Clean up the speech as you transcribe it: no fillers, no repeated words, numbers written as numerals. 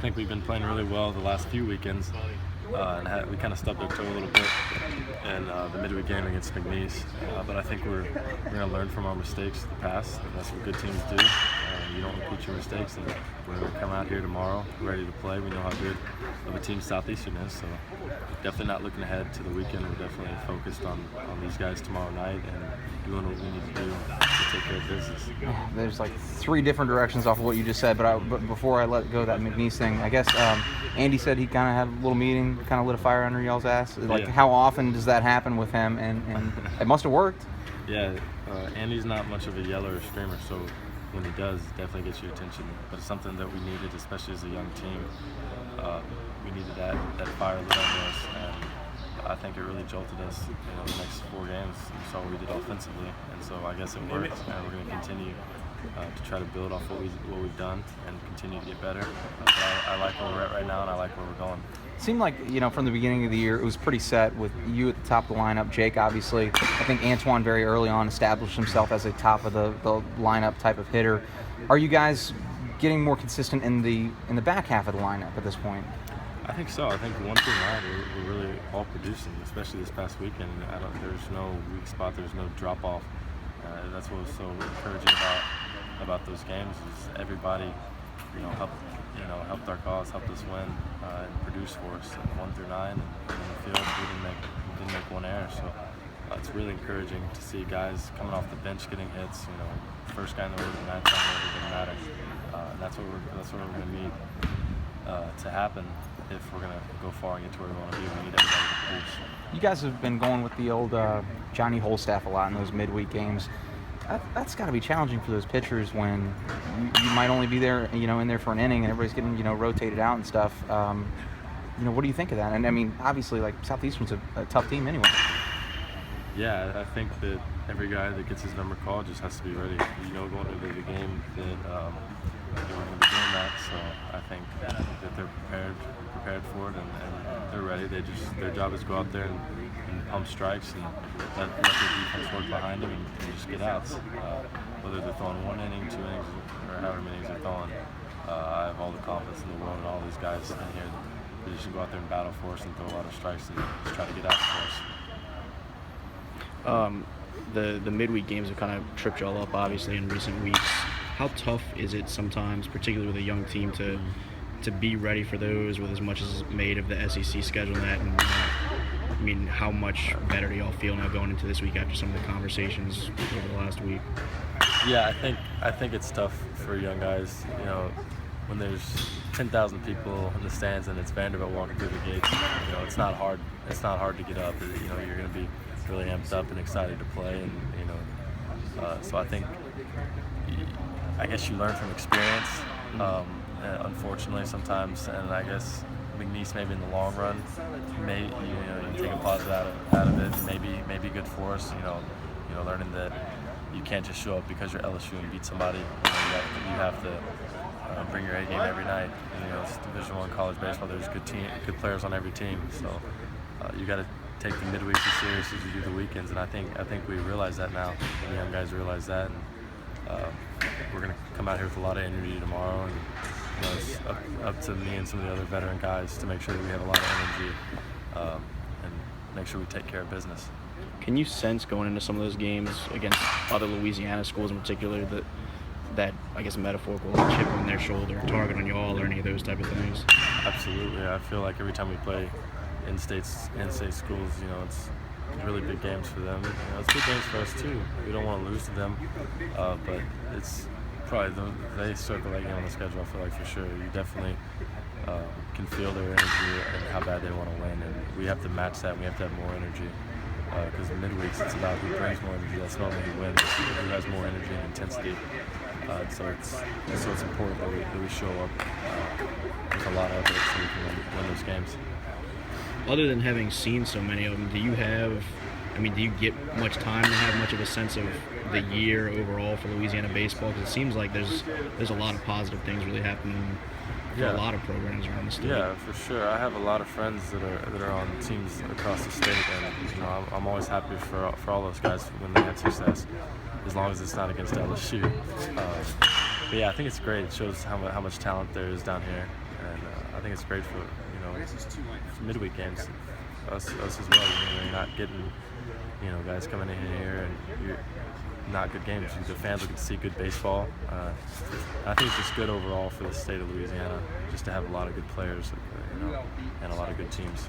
think we've been playing really well the last few weekends, and we kind of stubbed our toe a little bit in the midweek game against McNeese. But I think we're going to learn from our mistakes of the past, and that's what good teams do. You don't repeat your mistakes, and we're going to come out here tomorrow ready to play. We know how good of a team Southeastern is, so definitely not looking ahead to the weekend. We're definitely focused on these guys tomorrow night and doing what we need to do to take care of business. There's like 3 different directions off of what you just said, but before I let go of that McNeese thing, I guess Andy said he kind of had a little meeting, kind of lit a fire under y'all's ass. Like, yeah. How often does that happen with him? And it must have worked. Yeah, Andy's not much of a yeller or screamer, so when he does, it definitely gets your attention. But it's something that we needed, especially as a young team. We needed that fire lit under us, and I think it really jolted us. The next 4 games, we saw what we did offensively, and so I guess it worked. And we're going to continue to try to build off what we've done and continue to get better. But I like where we're at right now, and I like where we're going. It seemed like, from the beginning of the year, it was pretty set with you at the top of the lineup. Jake, obviously. I think Antoine very early on established himself as a top of the lineup type of hitter. Are you guys getting more consistent in the back half of the lineup at this point? I think so. I think 1 through 9, we're really all producing, especially this past weekend. There's no weak spot. There's no drop off. That's what was so encouraging about those games. Is everybody, helped our cause, helped us win, and produce for us. 1 through 9, and in the field, we didn't make 1 error. So it's really encouraging to see guys coming off the bench getting hits. First guy in the order, 9th guy in the order, doesn't matter. And that's what we're going to need to happen if we're going to go far and get to where we want to be. We need everybody to produce. You guys have been going with the old Johnny Holstaff a lot in those midweek games. That's got to be challenging for those pitchers when you might only be there, in there for an inning, and everybody's getting, rotated out and stuff. What do you think of that? And I mean, obviously, like, Southeastern's a tough team anyway. Yeah, I think that every guy that gets his number called just has to be ready. Going into the game that we're going to be doing that. So I think that they're prepared for it, and they're ready. Their job is to go out there and pump strikes and let the defense work behind them and just get outs. Whether they're throwing 1 inning, 2 innings, or however many innings they're throwing, I have all the confidence in the world in all these guys in here. They just go out there and battle for us and throw a lot of strikes and just try to get out for us. The midweek games have kind of tripped y'all up, obviously, in recent weeks. How tough is it sometimes, particularly with a young team, to be ready for those with as much as is made of the SEC schedule and that? And how much better do y'all feel now going into this week after some of the conversations over the last week? Yeah, I think it's tough for young guys. When there's 10,000 people in the stands and it's Vanderbilt walking through the gates, it's not hard. It's not hard to get up. You're going to be really amped up and excited to play, and so I guess you learn from experience. Unfortunately, sometimes, and I guess McNeese maybe in the long run, you take a positive out of it. Maybe good for us. Learning that you can't just show up because you're LSU and beat somebody. You have to bring your A game every night. It's Division I college baseball. There's good players on every team. So you got to take the midweeks as serious as you do the weekends, and I think we realize that now. The young guys realize that, and we're going to come out here with a lot of energy tomorrow, and it's up to me and some of the other veteran guys to make sure that we have a lot of energy and make sure we take care of business. Can you sense going into some of those games against other Louisiana schools in particular that I guess metaphorical chip on their shoulder, target on y'all, or any of those type of things? Absolutely. I feel like every time we play in-state schools, it's really big games for them. It's big games for us too. We don't want to lose to them, but it's probably they circle that game on the schedule. I feel like for sure. You definitely can feel their energy and how bad they want to win, and we have to match that. We have to have more energy because in midweeks it's about who brings more energy. That's not only who wins, who has more energy and intensity. So it's important that we show up with a lot of effort so we can win those games. Other than having seen so many of them, do you get much time to have much of a sense of the year overall for Louisiana baseball? Because it seems like there's a lot of positive things really happening for a lot of programs around the state. Yeah, for sure. I have a lot of friends that are on teams across the state, and I'm always happy for all those guys when they have success, as long as it's not against LSU. But yeah, I think it's great. It shows how much talent there is down here, I think it's great for midweek games, us as well. You're not getting guys coming in here and you're not good games. The fans will get to see good baseball. I think it's just good overall for the state of Louisiana, just to have a lot of good players, and a lot of good teams.